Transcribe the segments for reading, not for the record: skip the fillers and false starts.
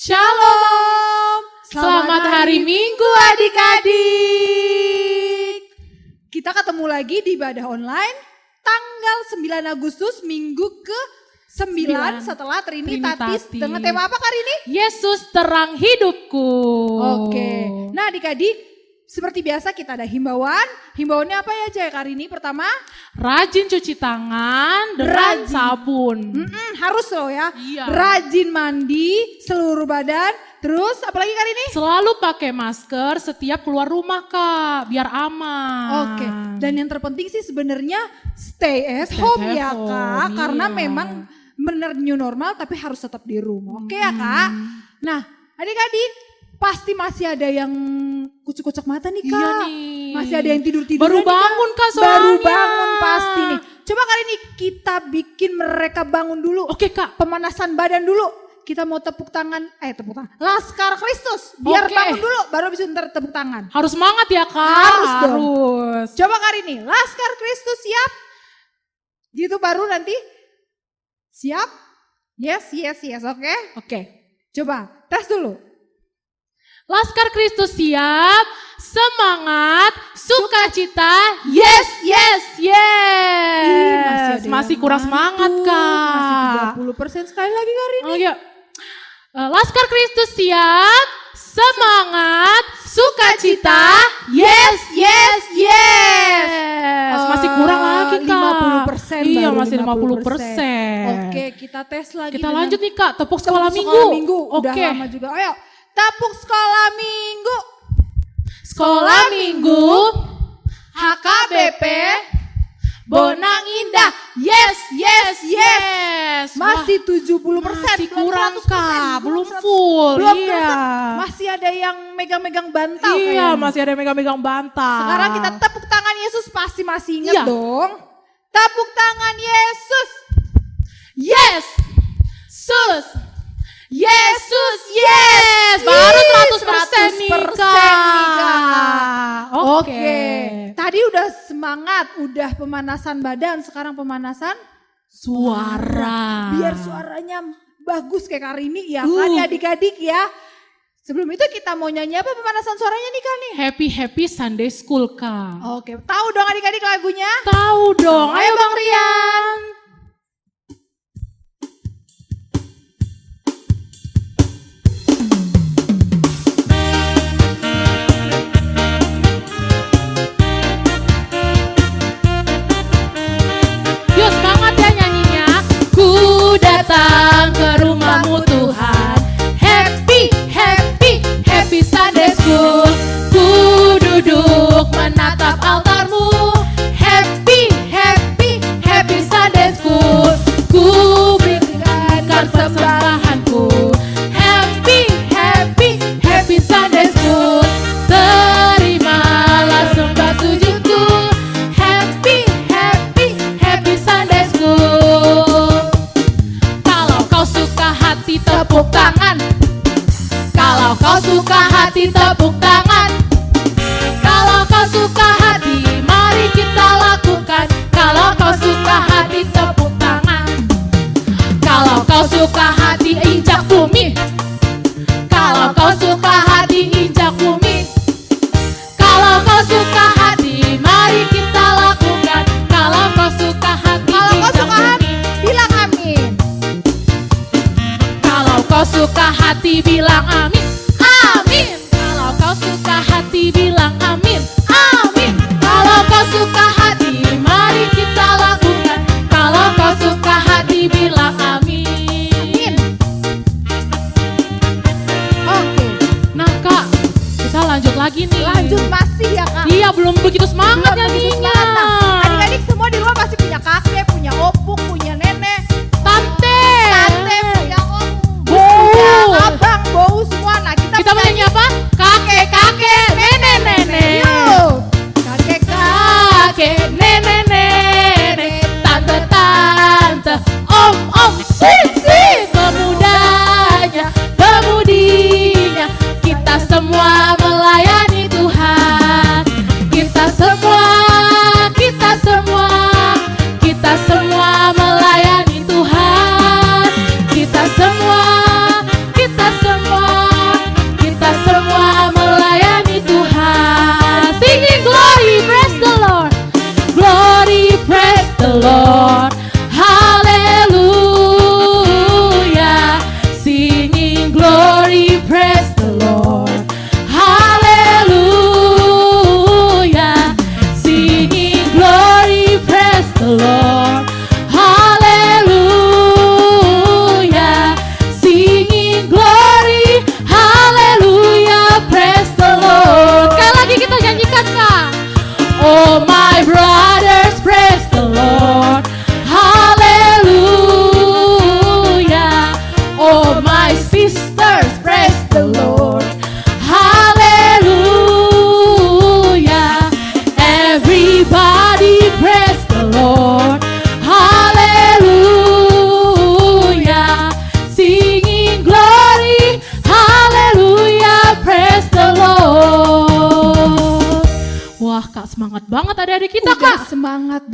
Shalom. Selamat hari Minggu adik-adik. Kita ketemu lagi di ibadah online tanggal 9 Agustus minggu ke-9 setelah Trinitatis. Dengan tema apa kali ini? Yesus terang hidupku. Oke. Nah adik-adik, seperti biasa kita ada himbauan. Himbauannya apa ya Jaya kali ini? Pertama, rajin cuci tangan dengan sabun. harus loh ya. Iya. Rajin mandi seluruh badan. Terus apalagi kali ini? Selalu pakai masker setiap keluar rumah Kak, biar aman. Oke. Dan yang terpenting sih sebenarnya stay at home ya Kak. Iya. Karena memang benar new normal tapi harus tetap di rumah. Oke ya Kak? Nah adik-adik pasti masih ada yang kucek-kucek mata nih Kak. Iya nih. Masih ada yang tidur-tidur. Baru bangun Kak soalnya. Baru bangun pasti nih. Coba kali ini kita bikin mereka bangun dulu. Oke Kak. Pemanasan badan dulu. Kita mau tepuk tangan. Laskar Kristus. Biar Oke. bangun dulu baru bisa ntar tepuk tangan. Harus semangat ya Kak. Harus dong. Harus. Coba kali ini, Laskar Kristus siap? Gitu baru nanti siap? Yes, oke? Oke. Coba tes dulu. Laskar Kristus siap, semangat, sukacita, Yes. Masih kurang semangat Kak. Masih 30% sekali lagi kali ini. Oh iya. Laskar Kristus siap, semangat, sukacita, yes. Masih kurang lagi Kak. 50% Iya baru, masih 50%. Oke, kita tes lagi. Kita dengan lanjut nih Kak, tepuk tepuk sekolah minggu. Udah Oke. lama juga. Ayo, tepuk sekolah minggu. Sekolah minggu, HKBP Bonang Indah, yes. masih 70%. Masih kurang 100%, Kak, belum full. Belum Iya. Masih ada yang megang-megang bantal Iya, kayaknya. masih ada yang megang-megang bantal. Sekarang kita tepuk tangan Yesus, pasti masih ingat Iya. dong. Tepuk tangan Yesus. Yes. Yesus, yes. Baru 100% nih 100% Kak. Oke. Tadi udah semangat, udah pemanasan badan, sekarang pemanasan Suara. biar suaranya bagus kayak kali ini ya kan ya adik-adik ya. Sebelum itu kita mau nyanyi apa pemanasan suaranya nih Kak nih? Happy Sunday School Kak. Oke, tahu dong adik-adik lagunya? Tahu dong. Ayo Bang Rian. Yuk semangat ya nyanyinya. Ku datang ke rumahmu Tuhan. Happy Sunday School. Ku duduk menatap altarmu. Happy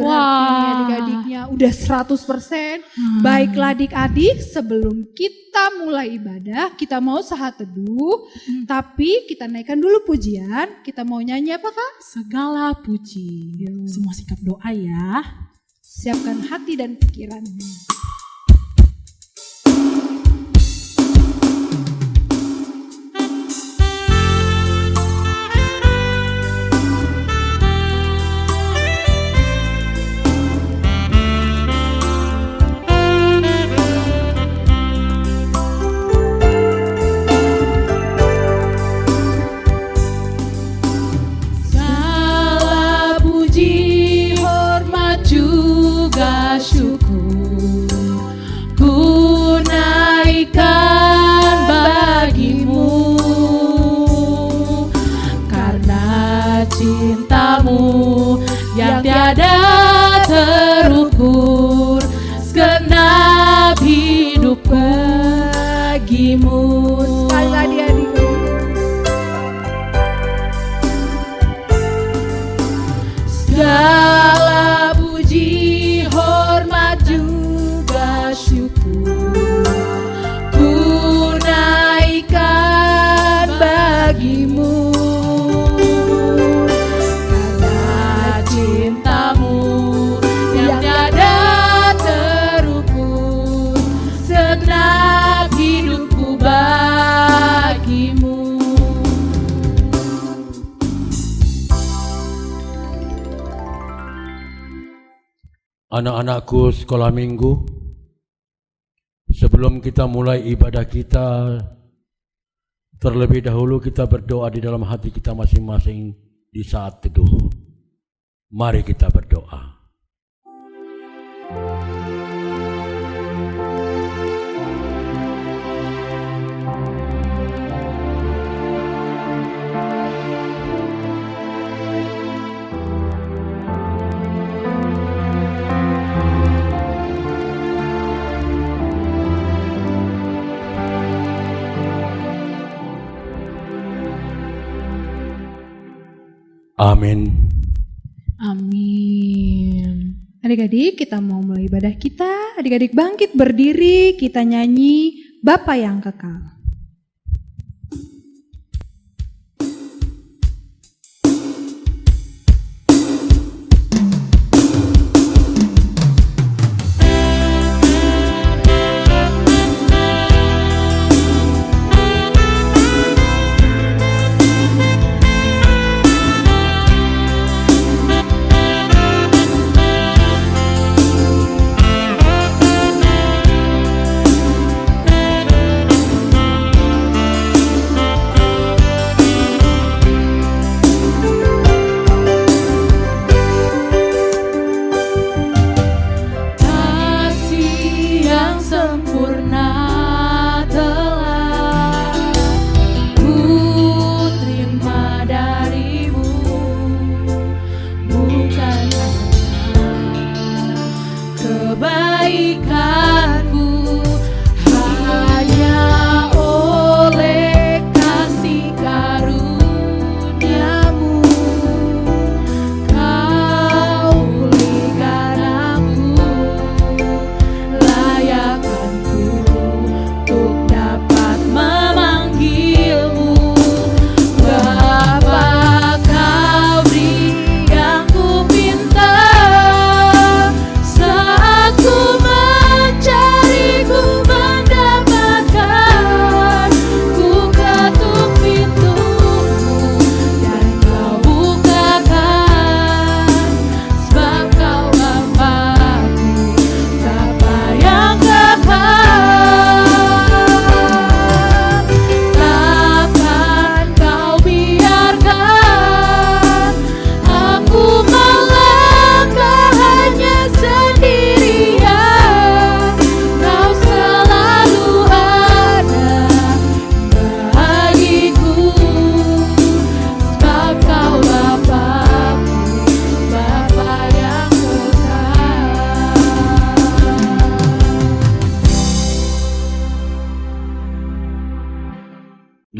berarti Wah. adik-adiknya udah 100%. Baiklah adik-adik, sebelum kita mulai ibadah, kita mau sahat teduh, tapi kita naikkan dulu pujian. Kita mau nyanyi apa Kak? Segala puji. Semua sikap doa ya. Siapkan hati dan pikirannya. Syukur ku naikkan bagimu, karena cintamu yang tiada terukur, segenap hidup bagimu. Sekali lagi adik. Segala puji, hormat juga syukur ku naikkan bagimu, karena cintamu yang tiada terukur, segenap hidupku bagimu. Anak-anakku sekolah minggu, sebelum kita mulai ibadah kita, terlebih dahulu kita berdoa di dalam hati kita masing-masing di saat teduh. Mari kita berdoa. Amin. Amin. Adik-adik, kita mau mulai ibadah kita. Adik-adik bangkit berdiri, kita nyanyi Bapa yang Kekal.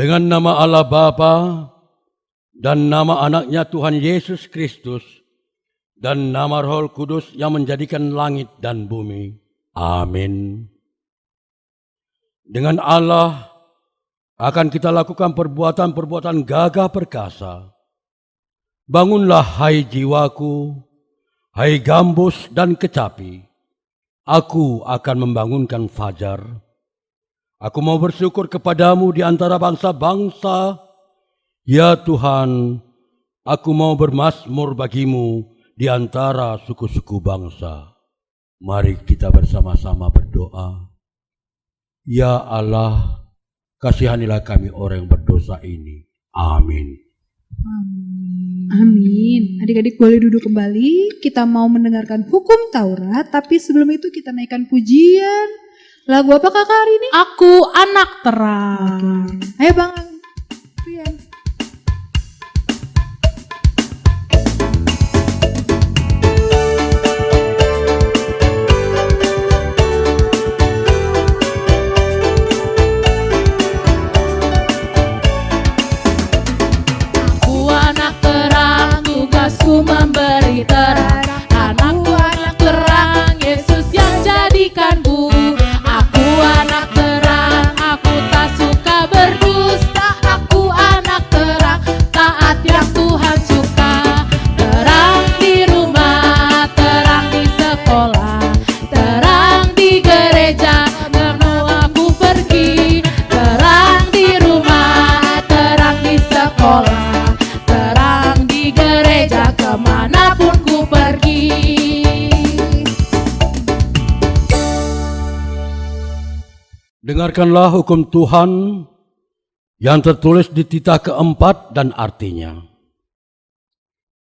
Dengan nama Allah Bapa dan nama anaknya Tuhan Yesus Kristus, dan nama Roh Kudus yang menjadikan langit dan bumi. Amin. Dengan Allah akan kita lakukan perbuatan-perbuatan gagah perkasa. Bangunlah hai jiwaku, hai gambus dan kecapi. Aku akan membangunkan fajar. Aku mau bersyukur kepadamu di antara bangsa-bangsa. Ya Tuhan, aku mau bermazmur bagimu di antara suku-suku bangsa. Mari kita bersama-sama berdoa. Ya Allah, kasihanilah kami orang yang berdosa ini. Amin. Amin. Adik-adik boleh duduk kembali. Kita mau mendengarkan hukum Taurat, tapi sebelum itu kita naikkan pujian. Lagu apa kakak hari ini? Aku anak terang. Ayo Bang Rian. Aku anak terang, tugasku memberi terang. Anakku anak terang, Yesus yang jadikanku. Aku anak terang, aku tak suka berdusta. Aku anak terang, taat yang Tuhan suka. Terang di rumah, terang di sekolah, terang di gereja, kemana aku pergi. Terang di rumah, terang di sekolah, terang di gereja, kemanapun ku pergi. Dengarkanlah hukum Tuhan yang tertulis di titah keempat dan artinya.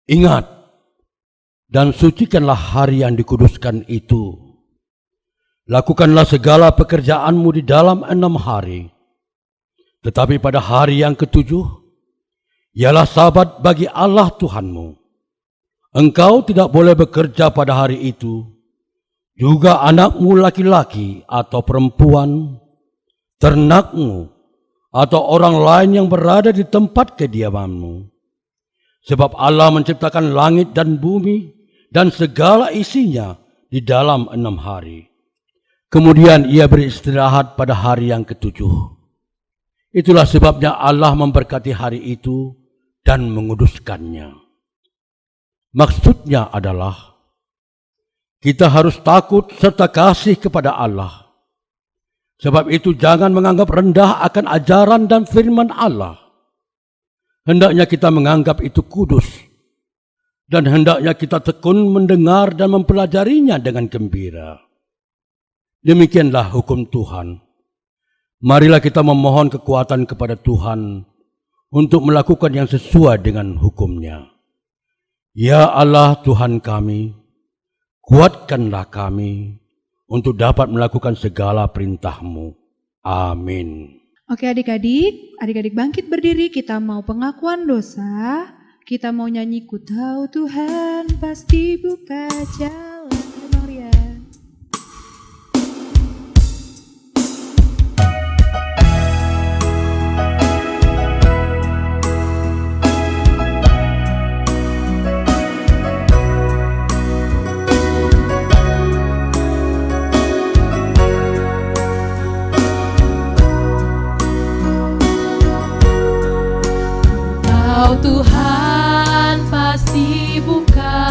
Ingat dan sucikanlah hari yang dikuduskan itu. Lakukanlah segala pekerjaanmu di dalam 6 hari. Tetapi pada hari yang ketujuh, ialah Sabat bagi Allah Tuhanmu. Engkau tidak boleh bekerja pada hari itu. Juga anakmu laki-laki atau perempuan, ternakmu, atau orang lain yang berada di tempat kediamanmu. Sebab Allah menciptakan langit dan bumi dan segala isinya di dalam 6 hari. Kemudian ia beristirahat pada hari yang ketujuh. Itulah sebabnya Allah memberkati hari itu dan menguduskannya. Maksudnya adalah kita harus takut serta kasih kepada Allah. Sebab itu jangan menganggap rendah akan ajaran dan firman Allah. Hendaknya kita menganggap itu kudus. Dan hendaknya kita tekun mendengar dan mempelajarinya dengan gembira. Demikianlah hukum Tuhan. Marilah kita memohon kekuatan kepada Tuhan untuk melakukan yang sesuai dengan hukum-Nya. Ya Allah Tuhan kami, kuatkanlah kami untuk dapat melakukan segala perintah-Mu. Amin. Oke adik-adik bangkit berdiri, kita mau pengakuan dosa. Kita mau nyanyi Ku Tahu Tuhan pasti buka jalan. Bang Rian. Tuhan pasti buka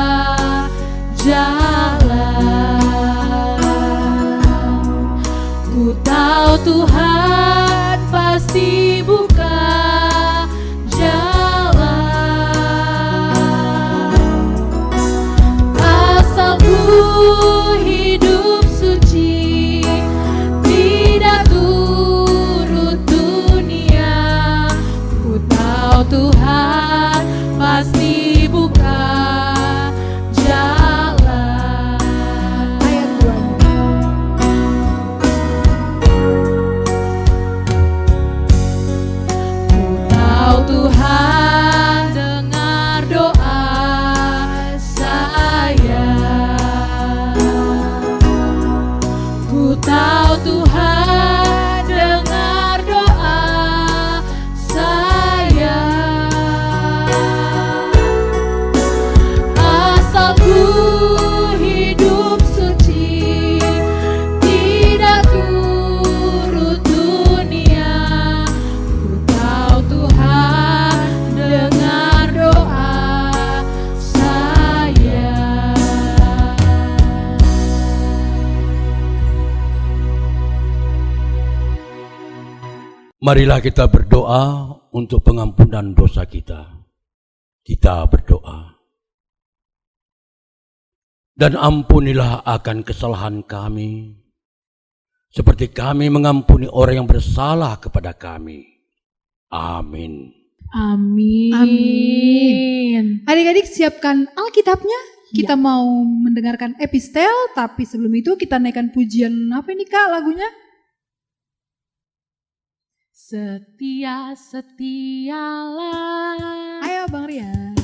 jalan. Ku tahu Tuhan pasti buka jalan. Asal ku hidup suci, tidak turut dunia. Ku tahu Tuhan pasti buka jalan. Ayat 2. Marilah kita berdoa untuk pengampunan dosa kita. Kita berdoa. Dan ampunilah akan kesalahan kami, seperti kami mengampuni orang yang bersalah kepada kami. Amin. Amin. Amin. Adik-adik siapkan Alkitabnya. Kita mau mendengarkan epistel, tapi sebelum itu kita naikkan pujian apa ini Kak lagunya? Setia setialah. Ayo Bang Rian.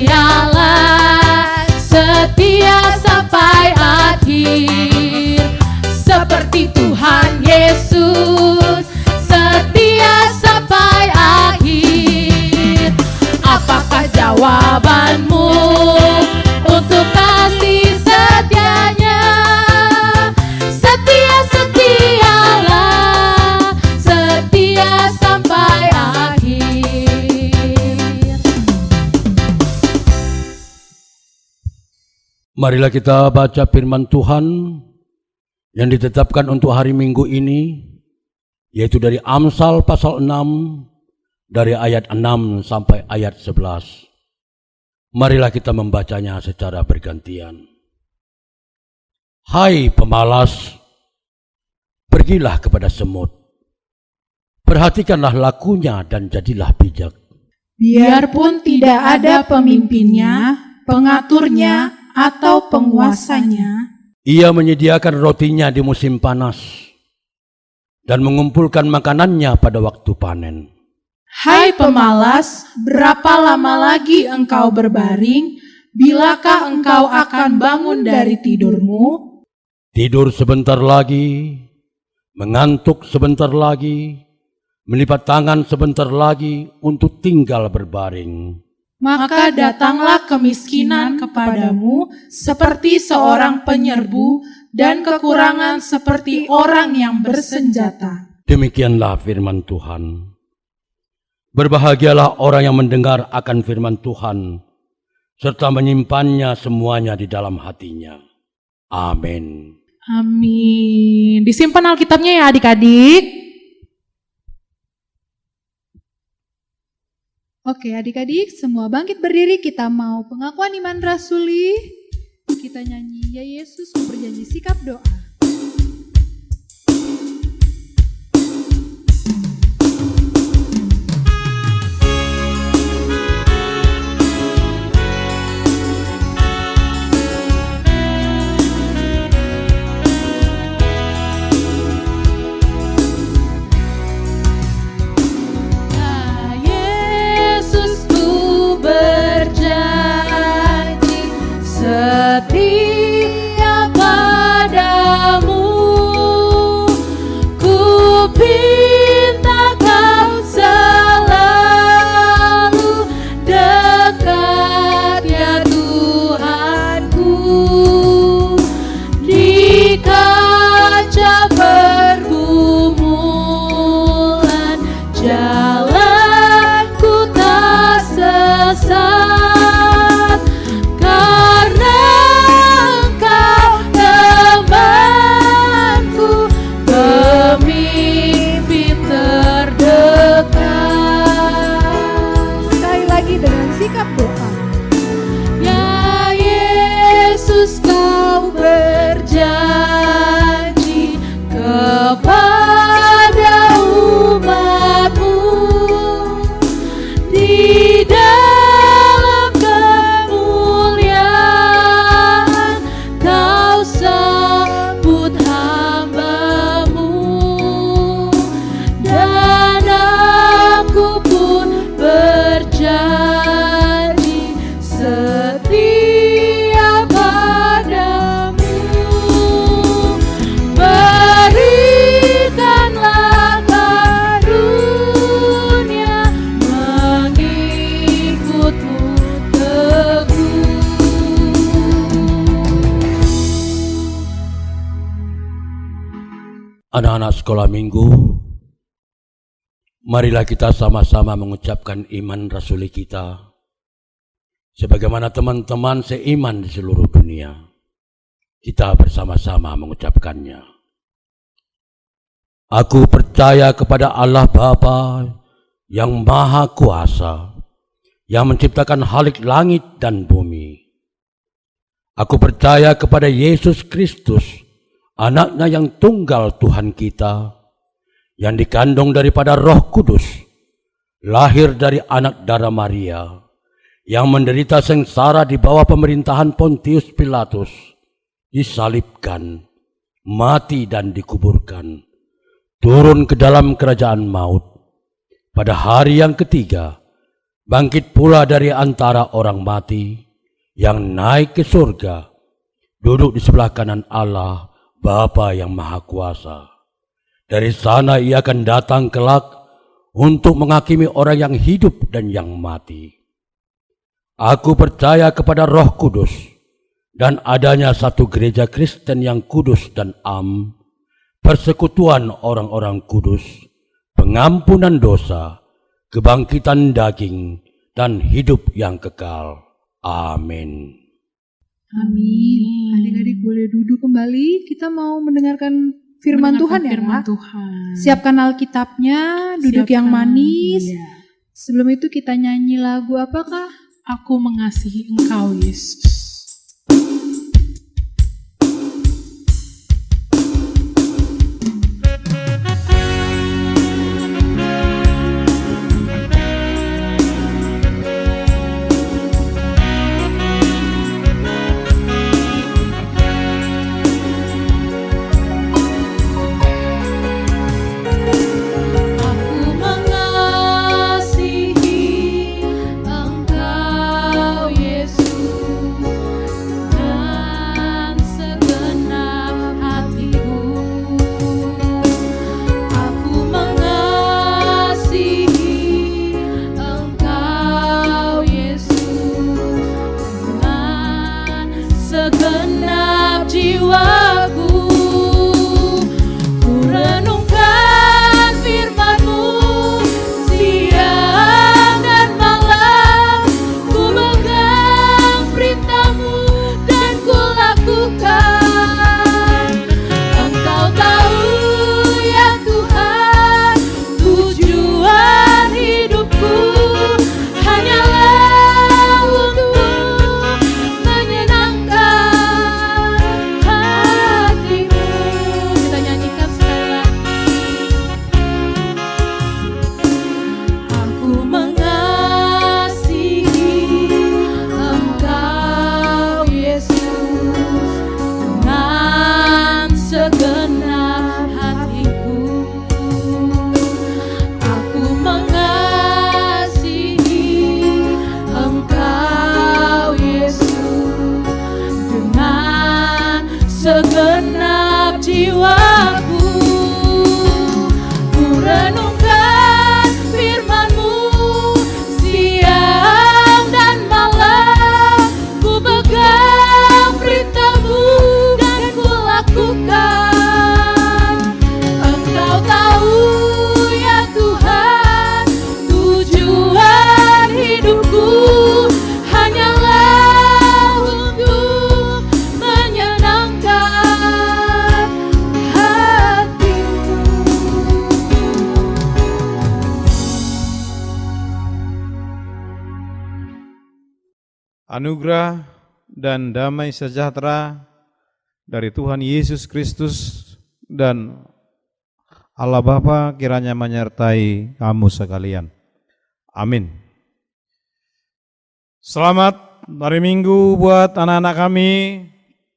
Setialah, setia sampai akhir, seperti Tuhan Yesus, setia sampai akhir. Apakah jawabanmu untuk kasih setianya? Setia, setialah, setia sampai akhir. Marilah kita baca firman Tuhan yang ditetapkan untuk hari Minggu ini, yaitu dari Amsal pasal 6, dari ayat 6 sampai ayat 11. Marilah kita membacanya secara bergantian. Hai pemalas, pergilah kepada semut. Perhatikanlah lakunya dan jadilah bijak. Biarpun tidak ada pemimpinnya, pengaturnya, atau penguasanya, Ia menyediakan rotinya di musim panas dan mengumpulkan makanannya pada waktu panen. hai pemalas, berapa lama lagi engkau berbaring? Bilakah engkau akan bangun dari tidurmu? Tidur sebentar lagi, mengantuk sebentar lagi, melipat tangan sebentar lagi untuk tinggal berbaring. Maka datanglah kemiskinan kepadamu seperti seorang penyerbu dan kekurangan seperti orang yang bersenjata. Demikianlah firman Tuhan. Berbahagialah orang yang mendengar akan firman Tuhan, serta menyimpannya semuanya di dalam hatinya. Amin. Amin. Disimpan Alkitabnya ya adik-adik. Oke adik-adik semua bangkit berdiri, kita mau pengakuan iman rasuli. Kita nyanyi Ya Yesus ku berjanji, sikap doa. Setia padamu, ku pinta kau selalu dekat ya Tuhanku. Di kaca pergumulan jalanku tak sesat. Sikap doa. Ya Yesus kau berjanji kepada umatmu, di dalam kemuliaan kau sambut hamba-Mu, dan aku pun berjanji anak-anak sekolah minggu, marilah kita sama-sama mengucapkan iman rasuli kita, sebagaimana teman-teman seiman di seluruh dunia. Kita bersama-sama mengucapkannya. Aku percaya kepada Allah Bapa yang Maha Kuasa, yang menciptakan khalik langit dan bumi. Aku percaya kepada Yesus Kristus, Anaknya yang tunggal Tuhan kita, yang dikandung daripada Roh Kudus, lahir dari anak darah Maria, yang menderita sengsara di bawah pemerintahan Pontius Pilatus, disalibkan, mati dan dikuburkan, turun ke dalam kerajaan maut. Pada hari yang ketiga, bangkit pula dari antara orang mati, yang naik ke surga, duduk di sebelah kanan Allah, Bapa yang Maha Kuasa. Dari sana ia akan datang kelak untuk menghakimi orang yang hidup dan yang mati. Aku percaya kepada Roh Kudus dan adanya satu gereja Kristen yang kudus dan am, persekutuan orang-orang kudus, pengampunan dosa, kebangkitan daging, dan hidup yang kekal. Amin. Amin. Adik-adik boleh duduk kembali. Kita mau mendengarkan firman Tuhan ya, firman Kak? Tuhan. Siapkan Alkitabnya, duduk yang Siapkan, manis. iya. Sebelum itu kita nyanyi lagu apa, Kak? Aku mengasihi Engkau, Yesus. Anugerah dan damai sejahtera dari Tuhan Yesus Kristus dan Allah Bapa kiranya menyertai kamu sekalian. Amin. Selamat hari Minggu buat anak-anak kami,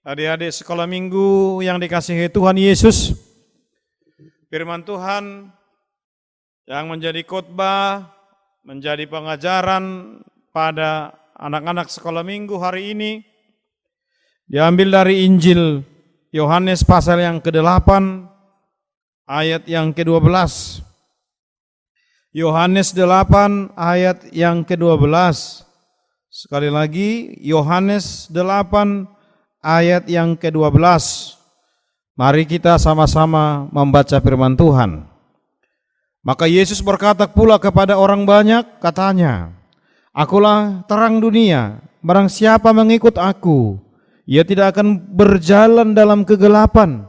adik-adik sekolah minggu yang dikasihi Tuhan Yesus. Firman Tuhan yang menjadi khotbah, menjadi pengajaran pada anak-anak sekolah minggu hari ini diambil dari Injil Yohanes pasal yang ke-8 ayat yang ke-12. Yohanes 8 ayat yang ke-12. Sekali lagi Yohanes 8 ayat yang ke-12. Mari kita sama-sama membaca firman Tuhan. Maka Yesus berkata pula kepada orang banyak, katanya, "Akulah terang dunia, barang siapa mengikut aku, ia tidak akan berjalan dalam kegelapan,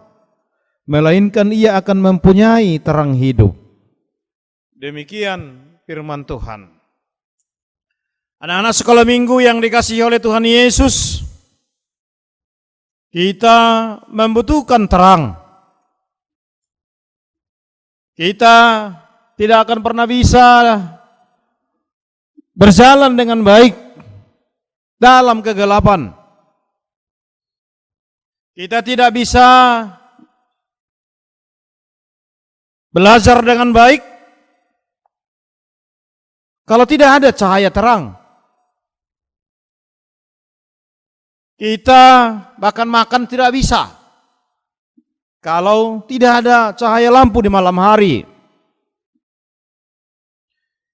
melainkan ia akan mempunyai terang hidup." Demikian firman Tuhan. Anak-anak sekolah minggu yang dikasihi oleh Tuhan Yesus, kita membutuhkan terang. Kita tidak akan pernah bisa berjalan dengan baik dalam kegelapan. Kita tidak bisa belajar dengan baik kalau tidak ada cahaya terang. Kita bahkan makan tidak bisa kalau tidak ada cahaya lampu di malam hari.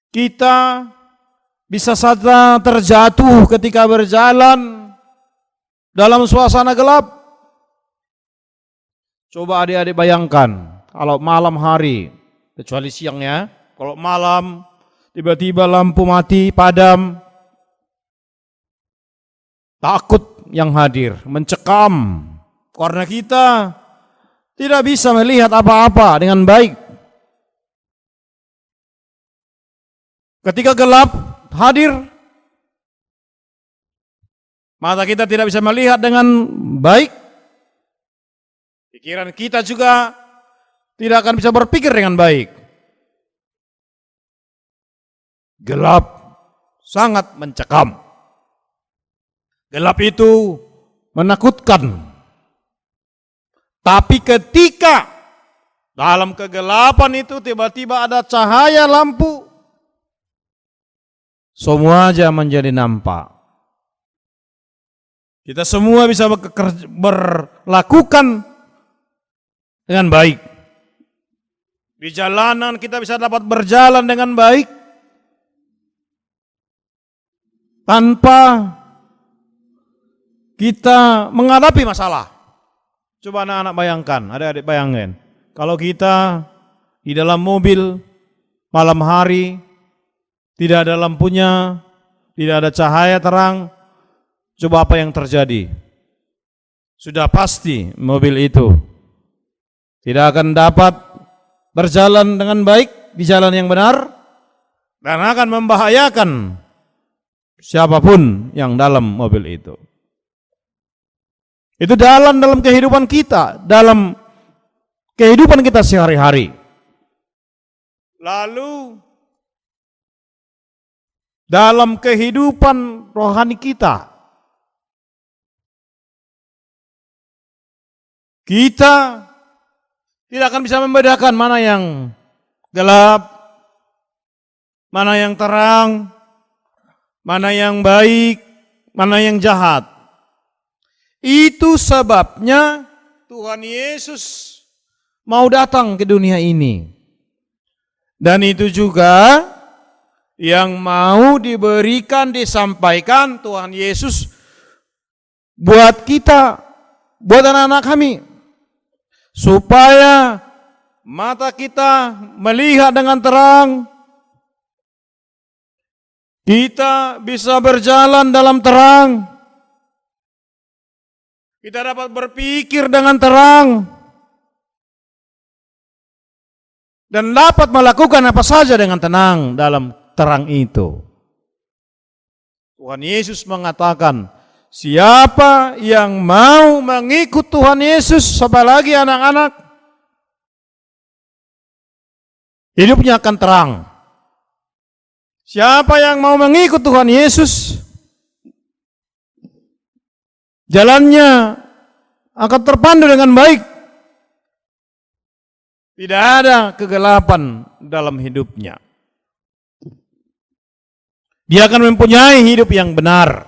Kita bisa saja terjatuh ketika berjalan dalam suasana gelap. Coba adik-adik bayangkan kalau malam hari, kecuali siangnya, kalau malam tiba-tiba lampu mati, padam, takut yang hadir, mencekam, karena kita tidak bisa melihat apa-apa dengan baik. Ketika gelap hadir, mata kita tidak bisa melihat dengan baik, pikiran kita juga tidak akan bisa berpikir dengan baik. Gelap sangat mencekam. Gelap itu menakutkan. Tapi ketika dalam kegelapan itu tiba-tiba ada cahaya lampu, semua aja menjadi nampak. Kita semua bisa berlakukan dengan baik. Di jalanan kita bisa dapat berjalan dengan baik tanpa kita menghadapi masalah. Coba anak-anak bayangkan, adik-adik bayangin. Kalau kita di dalam mobil malam hari, tidak ada lampunya, tidak ada cahaya terang, coba apa yang terjadi? Sudah pasti mobil itu tidak akan dapat berjalan dengan baik di jalan yang benar dan akan membahayakan siapapun yang dalam mobil itu. Itu dalam kehidupan kita, dalam kehidupan kita sehari-hari. Lalu dalam kehidupan rohani kita, kita tidak akan bisa membedakan mana yang gelap, mana yang terang, mana yang baik, mana yang jahat. Itu sebabnya Tuhan Yesus mau datang ke dunia ini. Dan itu juga yang mau diberikan, disampaikan Tuhan Yesus buat kita, buat anak-anak kami. Supaya mata kita melihat dengan terang, kita bisa berjalan dalam terang, kita dapat berpikir dengan terang, dan dapat melakukan apa saja dengan tenang dalam terang itu. Tuhan Yesus mengatakan, siapa yang mau mengikut Tuhan Yesus, apalagi anak-anak, hidupnya akan terang. Siapa yang mau mengikut Tuhan Yesus, jalannya akan terpandu dengan baik. Tidak ada kegelapan dalam hidupnya. Dia akan mempunyai hidup yang benar.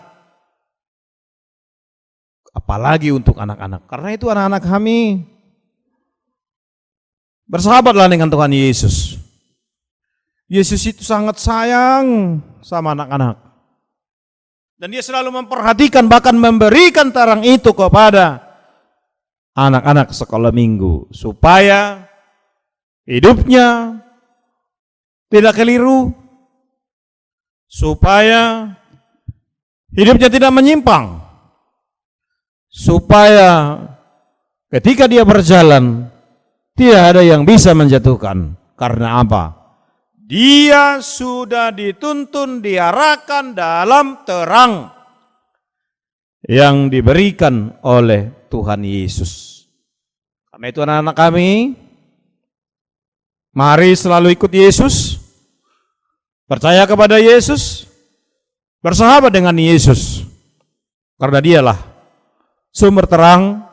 Apalagi untuk anak-anak. Karena itu anak-anak kami, bersahabatlah dengan Tuhan Yesus. Yesus itu sangat sayang sama anak-anak. Dan dia selalu memperhatikan, bahkan memberikan terang itu kepada anak-anak sekolah minggu supaya hidupnya tidak keliru, supaya hidupnya tidak menyimpang, supaya ketika dia berjalan tidak ada yang bisa menjatuhkan. Karena apa? Dia sudah dituntun, diarahkan dalam terang yang diberikan oleh Tuhan Yesus. Karena itu anak-anak kami, mari selalu ikut Yesus, percaya kepada Yesus, bersahabat dengan Yesus. Karena dialah sumber terang,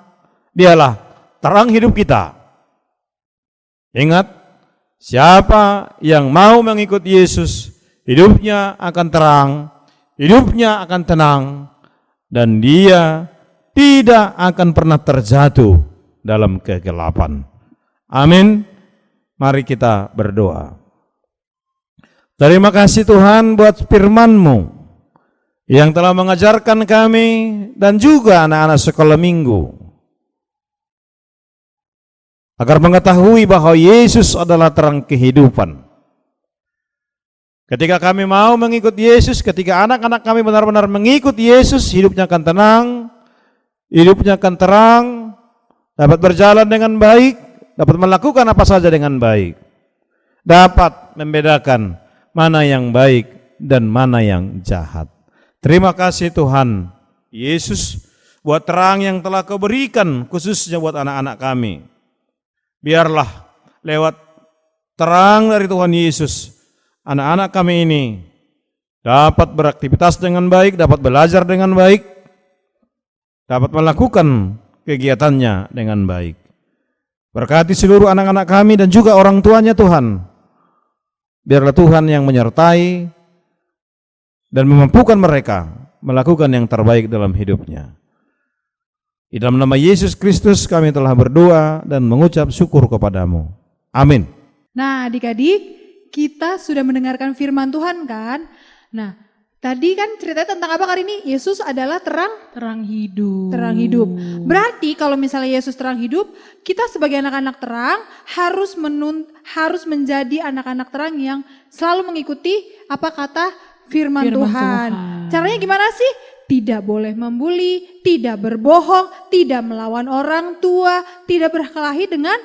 dialah terang hidup kita. Ingat, siapa yang mau mengikut Yesus, hidupnya akan terang, hidupnya akan tenang, dan dia tidak akan pernah terjatuh dalam kegelapan. Amin. Mari kita berdoa. Terima kasih Tuhan buat firman-Mu yang telah mengajarkan kami dan juga anak-anak sekolah minggu agar mengetahui bahwa Yesus adalah terang kehidupan. Ketika kami mau mengikut Yesus, ketika anak-anak kami benar-benar mengikut Yesus, hidupnya akan tenang, hidupnya akan terang, dapat berjalan dengan baik, dapat melakukan apa saja dengan baik, dapat membedakan mana yang baik dan mana yang jahat. Terima kasih Tuhan Yesus buat terang yang telah Kau berikan khususnya buat anak-anak kami. Biarlah lewat terang dari Tuhan Yesus, anak-anak kami ini dapat beraktivitas dengan baik, dapat belajar dengan baik, dapat melakukan kegiatannya dengan baik. Berkati seluruh anak-anak kami dan juga orang tuanya Tuhan. Biarlah Tuhan yang menyertai dan memampukan mereka melakukan yang terbaik dalam hidupnya. Di dalam nama Yesus Kristus kami telah berdoa dan mengucap syukur kepadamu. Amin. Nah adik-adik, kita sudah mendengarkan firman Tuhan kan? Nah tadi kan ceritanya tentang apa hari ini? Yesus adalah Terang hidup. terang hidup. Berarti kalau misalnya Yesus terang hidup, kita sebagai anak-anak terang harus menjadi anak-anak terang yang selalu mengikuti apa kata firman Tuhan. Caranya gimana sih? Tidak boleh membuli, tidak berbohong, tidak melawan orang tua, tidak berkelahi dengan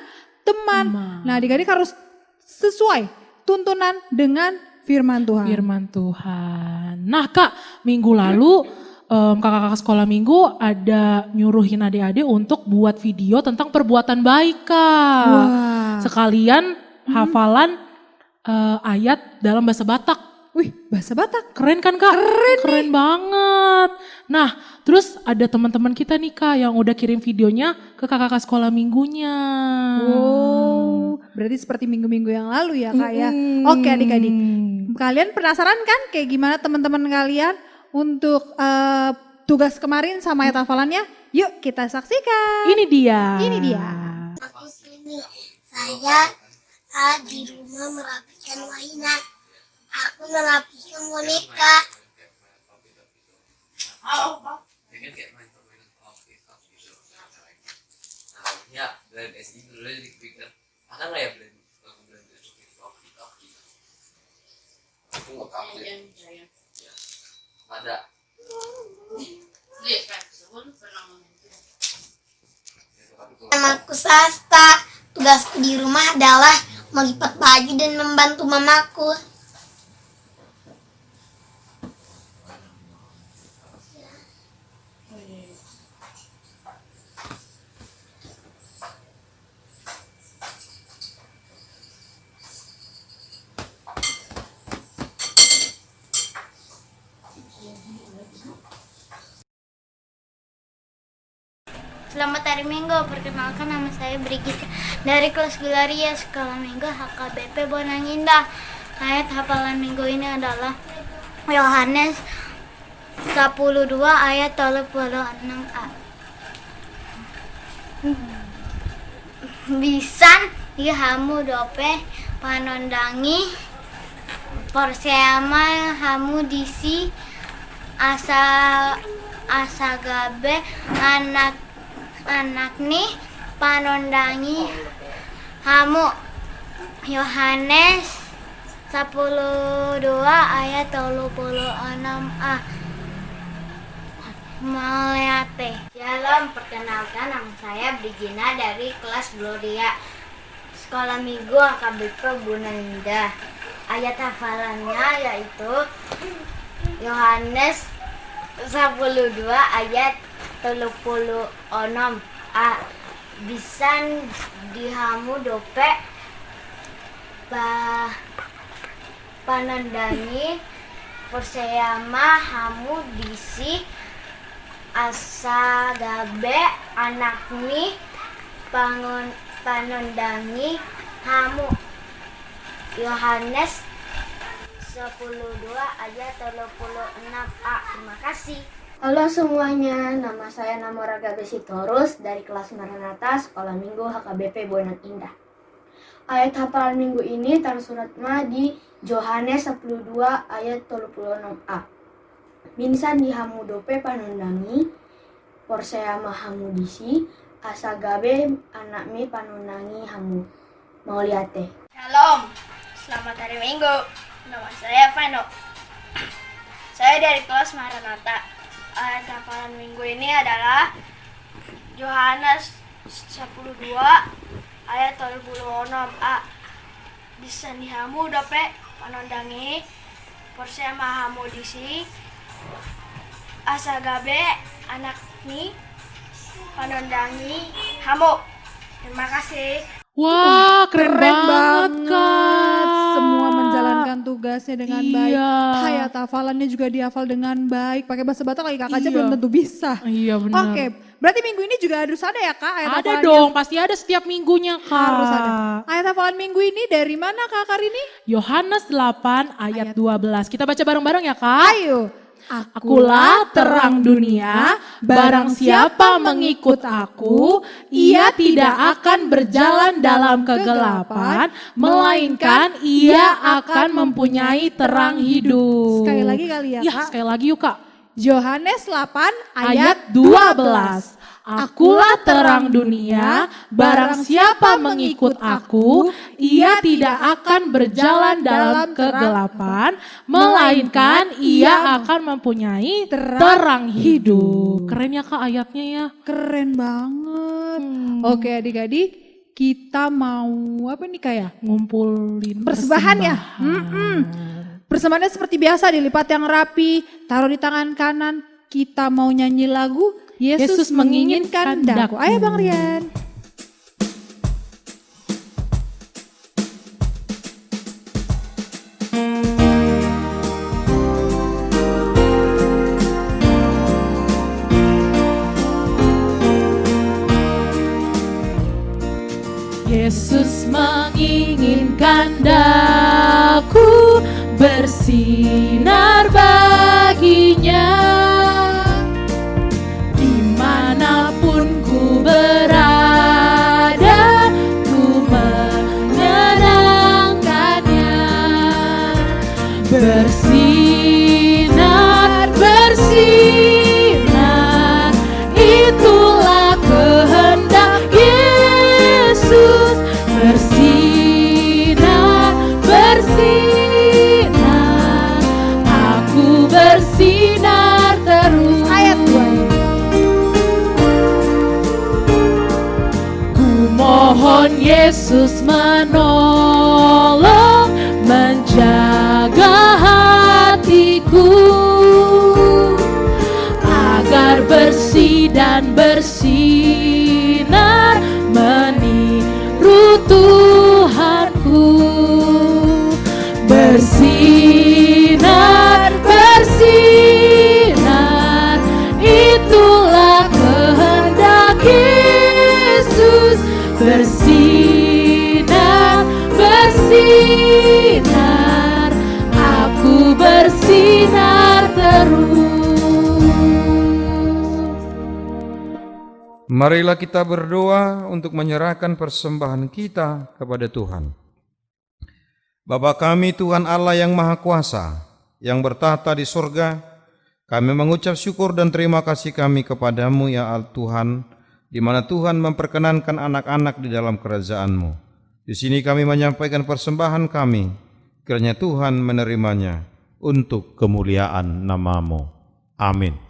teman. Nah adik-adik harus sesuai tuntunan dengan firman Tuhan. Firman Tuhan. Nah Kak, minggu lalu kakak-kakak sekolah minggu ada nyuruhin adik-adik untuk buat video tentang perbuatan baik Kak. Wah. Sekalian hafalan ayat dalam bahasa Batak. Wih, bahasa Batak. Keren kan Kak? Keren banget. Nah, terus ada teman-teman kita nih Kak yang udah kirim videonya ke kakak-kakak sekolah minggunya. Wow, berarti seperti minggu-minggu yang lalu ya Kak ya. Oke adik-adik, kalian penasaran kan kayak gimana teman-teman kalian untuk tugas kemarin sama ayat hafalannya? Yuk kita saksikan. Ini dia. Aku sini, saya di rumah merapikan mainan. Aku merapikan boneka. Ya, blend SD dulu dipikir. Ada nggak ya blend? Aku nggak tahu. Ya, ada. Namaku Sasta. Tugasku di rumah adalah melipat baju dan membantu mamaku. Selamat hari Minggu, perkenalkan nama saya Brigita dari kelas Gularia Sekolah Minggu HKBP Bonangindah. Ayat hafalan minggu ini adalah Yohanes 12 ayat 36a. Bisan hamu dope panondangi perseama hamu disi asa gabe anak nih panondangi hamu. Yohanes 12 ayat 36a. Maleate. Shalom, perkenalkan nama saya Brigina dari kelas Gloria Sekolah Minggu AKBP Bonangindah. Ayat hafalannya yaitu Yohanes 12 ayat 36a. Bisan dihamu dope panandangi perseyama hamu disi asa gabe anakmi panondangi hamu. Yohanes 12 ayat 36a. Terima kasih. Halo semuanya, nama saya Namoraga Besitorus dari kelas Maranatha Sekolah Minggu HKBP Bonang Indah. Ayat hafalan minggu ini tersurat di Yohanes 12 ayat 36a. Minsan dihamu dope panundangi, porsea mahamu disi, asagabe anakmi panundangi hamu. Mau liate. Shalom, selamat hari Minggu. Nama saya Vano. Saya dari kelas Maranatha. Ayat hafalan minggu ini adalah Yohanes 12 ayat 36a. Bisa dihamu dope panondangi porsea mahamu disi asagabe anakni panondangi hamu. Terima kasih. Wah, keren banget Kak. Semua menjalankan tugasnya dengan baik. Iya. Hayat hafalannya juga dihafal dengan baik. Pakai bahasa Batak lagi Kak aja Iya. belum tentu bisa. Iya benar. Oke, berarti minggu ini juga harus ada ya Kak ayat Ada hafalannya? dong, pasti ada setiap minggunya Kak. Harus ada. Ayat hafalan minggu ini dari mana Kak Karini? Yohanes 8 ayat 12. Kita baca bareng-bareng ya Kak. Ayo. Akulah terang dunia, barang siapa mengikut aku, ia tidak akan berjalan dalam kegelapan, melainkan ia akan mempunyai terang hidup. Sekali lagi kali ya Ya, Kak. sekali lagi yuk Kak. Yohanes 8 Ayat 12. Akulah terang dunia, barang siapa mengikut aku, ia tidak akan berjalan dalam kegelapan, melainkan ia akan mempunyai terang hidup. Keren ya Kak ayatnya ya. Keren banget. Oke adik-adik, kita mau apa nih kayak Ngumpulin persembahan ya? Persembahannya seperti biasa, dilipat yang rapi, taruh di tangan kanan. Kita mau nyanyi lagu Yesus menginginkan daku. Ayo Bang Rian. Yesus menginginkan daku bersinar baginya. Dimanapun ku berada, ku menyenangkannya. Bersinar, bersinar, itulah kehendak Yesus. Bersinar, bersinar, aku bersinar terus. Ayat 2. Mohon Yesus menolong, menjaga hatiku agar bersih dan bersinar meniru Tuhanku. Bersinar, bersinar, itulah kehendak Yesus. Bersinar, bersinar, aku bersinar terus. Marilah kita berdoa untuk menyerahkan persembahan kita kepada Tuhan. Bapa kami Tuhan Allah yang Maha Kuasa, yang bertahta di surga, kami mengucap syukur dan terima kasih kami kepadamu ya Tuhan, di mana Tuhan memperkenankan anak-anak di dalam kerajaan-Mu. Di sini kami menyampaikan persembahan kami, kiranya Tuhan menerimanya untuk kemuliaan nama-Mu. Amin.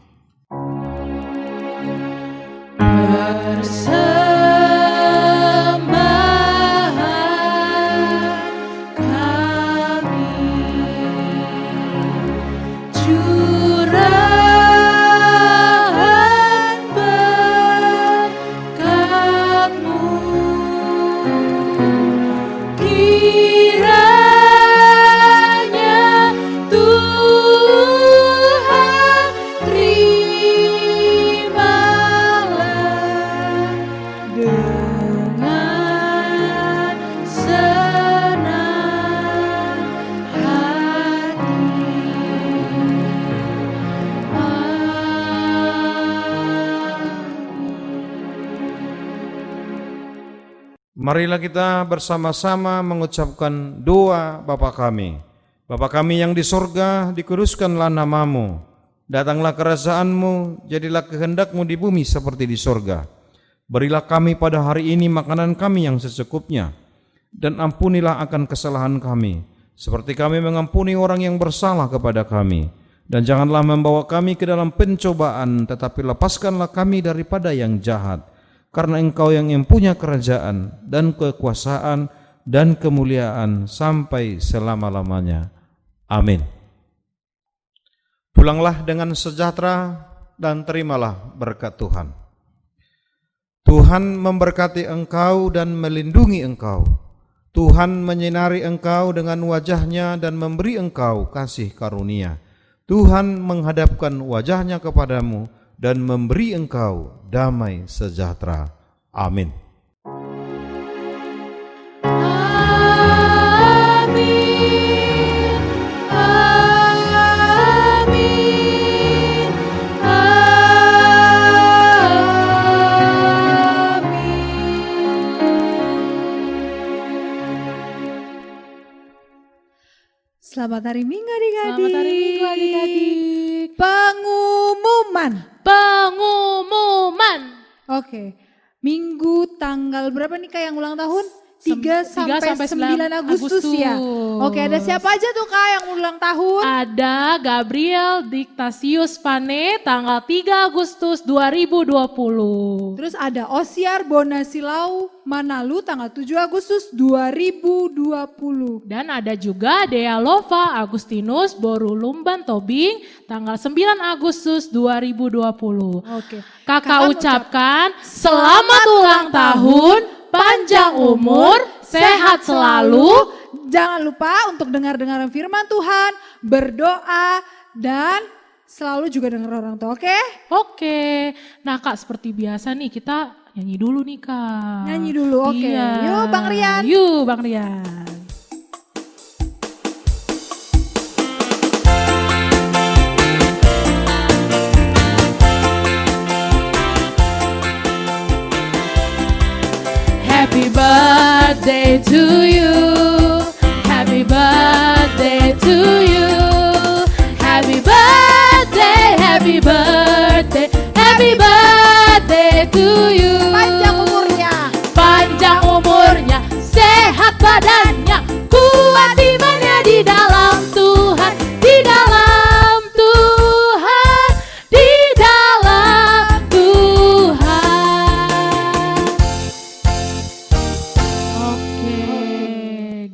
Marilah kita bersama-sama mengucapkan doa Bapa kami. Bapa kami yang di sorga, dikuduskanlah nama-Mu. Datanglah kerajaan-Mu, jadilah kehendak-Mu di bumi seperti di sorga. Berilah kami pada hari ini makanan kami yang secukupnya. Dan ampunilah akan kesalahan kami, seperti kami mengampuni orang yang bersalah kepada kami. Dan janganlah membawa kami ke dalam pencobaan, tetapi lepaskanlah kami daripada yang jahat. Karena Engkau yang mempunyai kerajaan dan kekuasaan dan kemuliaan sampai selama-lamanya. Amin. Pulanglah dengan sejahtera dan terimalah berkat Tuhan. Tuhan memberkati engkau dan melindungi engkau. Tuhan menyinari engkau dengan wajah-Nya dan memberi engkau kasih karunia. Tuhan menghadapkan wajah-Nya kepadamu dan memberi engkau damai sejahtera. Amin. Amin. Amin. Selamat hari Minggu adik-adik. Selamat hari Minggu adik-adik. Pengumuman. Pengumuman. Oke. Minggu tanggal berapa nih Kak yang ulang tahun? 3 sampai 9 Agustus ya. Oke, ada siapa aja tuh Kak yang ulang tahun? Ada Gabriel Diktasius Pane tanggal 3 Agustus 2020. Terus ada Osiar Bonasilau Manalu tanggal 7 Agustus 2020. Dan ada juga Dea Lova Agustinus Borulumban Tobing tanggal 9 Agustus 2020. Oke. Kakak ucapkan selamat ulang tahun, panjang umur, sehat selalu. Jangan lupa untuk dengar-dengar firman Tuhan, berdoa, dan selalu juga dengar orang tua, oke? Oke, nah Kak seperti biasa nih kita nyanyi dulu nih Kak. Nyanyi dulu, oke. Iya. Yuk Bang Rian. Yuk Bang Rian. Happy birthday to you. Happy birthday to you. Happy birthday, happy birthday, happy birthday to you. Panjang umurnya. Panjang umurnya, sehat badannya, kuat imannya di dalam Tuhan, di dalam Tuhan, di dalam Tuhan. Oke.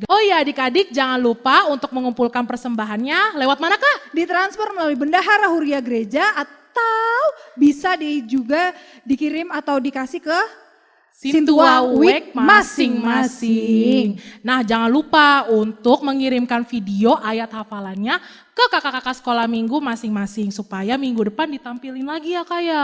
Oh ya adik-adik jangan lupa untuk mengumpulkan persembahannya lewat mana Kak? Ditransfer melalui bendahara Huria Gereja atau bisa juga dikirim atau dikasih ke Sintua Week masing-masing. Nah jangan lupa untuk mengirimkan video ayat hafalannya ke kakak-kakak sekolah minggu masing-masing supaya minggu depan ditampilin lagi ya Kak ya.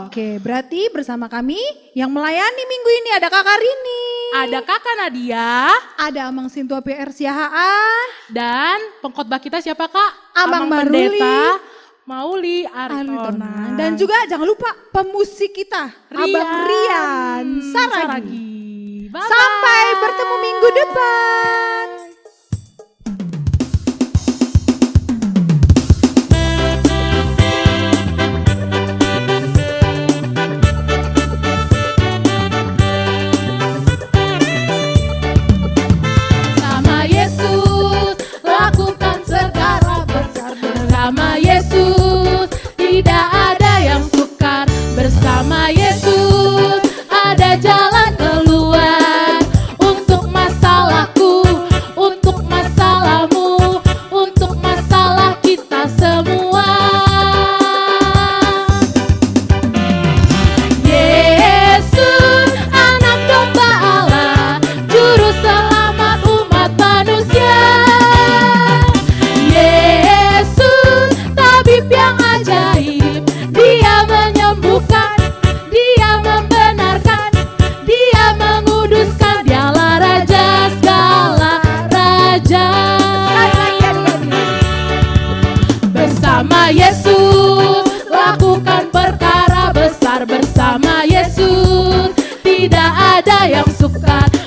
Oke, berarti bersama kami yang melayani minggu ini ada Kakak Rini, Ada Kakak Nadia ada Amang Sintua PR Siahaan, dan pengkhotbah kita siapa Kak? Amang Pendeta Mauli Aritonang. Aritonang. Dan juga jangan lupa pemusik kita, Abang Rian Saragi. Bye-bye. Sampai bertemu minggu depan. yang ajaib. Dia menyembuhkan, Dia membenarkan, Dia menguduskan. Dialah Raja segala raja. Bersama Yesus lakukan perkara besar, bersama Yesus tidak ada yang sukar.